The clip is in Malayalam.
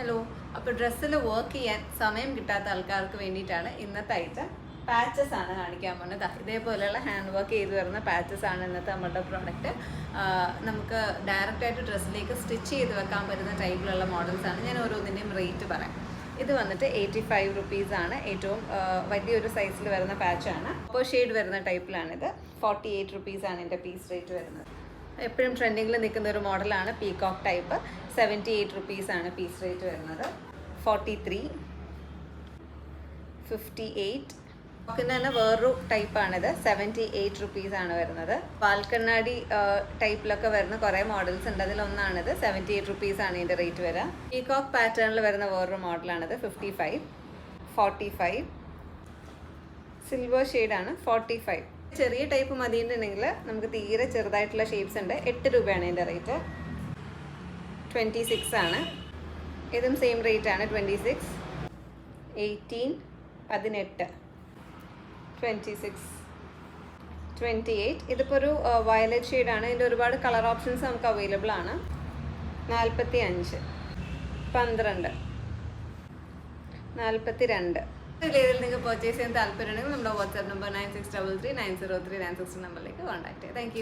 ഹലോ. അപ്പോൾ ഡ്രസ്സിൽ വർക്ക് ചെയ്യാൻ സമയം കിട്ടാത്ത ആൾക്കാർക്ക് വേണ്ടിയിട്ടാണ് ഇന്നത്തെ ഐറ്റം. പാച്ചസ് ആണ് കാണിക്കാൻ പോകുന്നത്. ഇതേപോലെയുള്ള ഹാൻഡ് വർക്ക് ചെയ്ത് വരുന്ന പാച്ചസ് ആണ് ഇന്നത്തെ നമ്മുടെ പ്രോഡക്റ്റ്. നമുക്ക് ഡയറക്റ്റായിട്ട് ഡ്രസ്സിലേക്ക് സ്റ്റിച്ച് ചെയ്ത് വെക്കാൻ പറ്റുന്ന ടൈപ്പിലുള്ള മോഡൽസാണ്. ഞാൻ ഓരോന്നിൻ്റെയും റേറ്റ് പറയാം. ഇത് വന്നിട്ട് 85 റുപ്പീസാണ്. ഏറ്റവും വലിയൊരു സൈസിൽ വരുന്ന പാച്ചാണ്. അപ്പോൾ ഷെയ്ഡ് വരുന്ന ടൈപ്പിലാണിത്. 48 റുപ്പീസാണ് എൻ്റെ പീസ് റേറ്റ് വരുന്നത്. എപ്പോഴും ട്രെൻഡിങ്ങിൽ നിൽക്കുന്ന ഒരു മോഡലാണ് പീകോക്ക് ടൈപ്പ്. 78 റുപ്പീസാണ് പീസ് റേറ്റ് വരുന്നത്. 43, 58. പിന്നെ തന്നെ വേറൊരു ടൈപ്പാണിത്. 78 റുപ്പീസാണ് വരുന്നത്. പാൽക്കണ്ണാടി ടൈപ്പിലൊക്കെ വരുന്ന കുറേ മോഡൽസ് ഉണ്ട്. അതിലൊന്നാണിത്. 78 റുപ്പീസാണ് ഇതിൻ്റെ റേറ്റ് വരിക. പീകോക്ക് പാറ്റേണിൽ വരുന്ന വേറൊരു മോഡലാണിത്. 55, 45. സിൽവർ ഷെയ്ഡാണ്. 45. ചെറിയ ടൈപ്പ് മതിയിട്ടുണ്ടെങ്കിൽ നമുക്ക് തീരെ ചെറുതായിട്ടുള്ള ഷേപ്സ് ഉണ്ട്. 8 രൂപയാണ് ഇതിൻ്റെ റേറ്റ്. 26 ആണ്. ഇതും സെയിം റേറ്റ് ആണ്. 26, 18, 18, 26, 28. ഇതിപ്പോൾ ഒരു വയലറ്റ് ഷെയ്ഡാണ്. ഇതിൻ്റെ ഒരുപാട് കളർ ഓപ്ഷൻസ് നമുക്ക് അവൈലബിൾ ആണ്. 45, 12, 42. ഇതിൽ നിങ്ങൾക്ക് പർച്ചേസ് ചെയ്യാൻ താല്പര്യമുണ്ടെങ്കിൽ നമ്മുടെ വാട്സ്ആപ്പ് നമ്പർ 9633 903 960 നമ്പറിലേക്ക് കോൺടാക്ട് ചെയ്യാം. Thank you.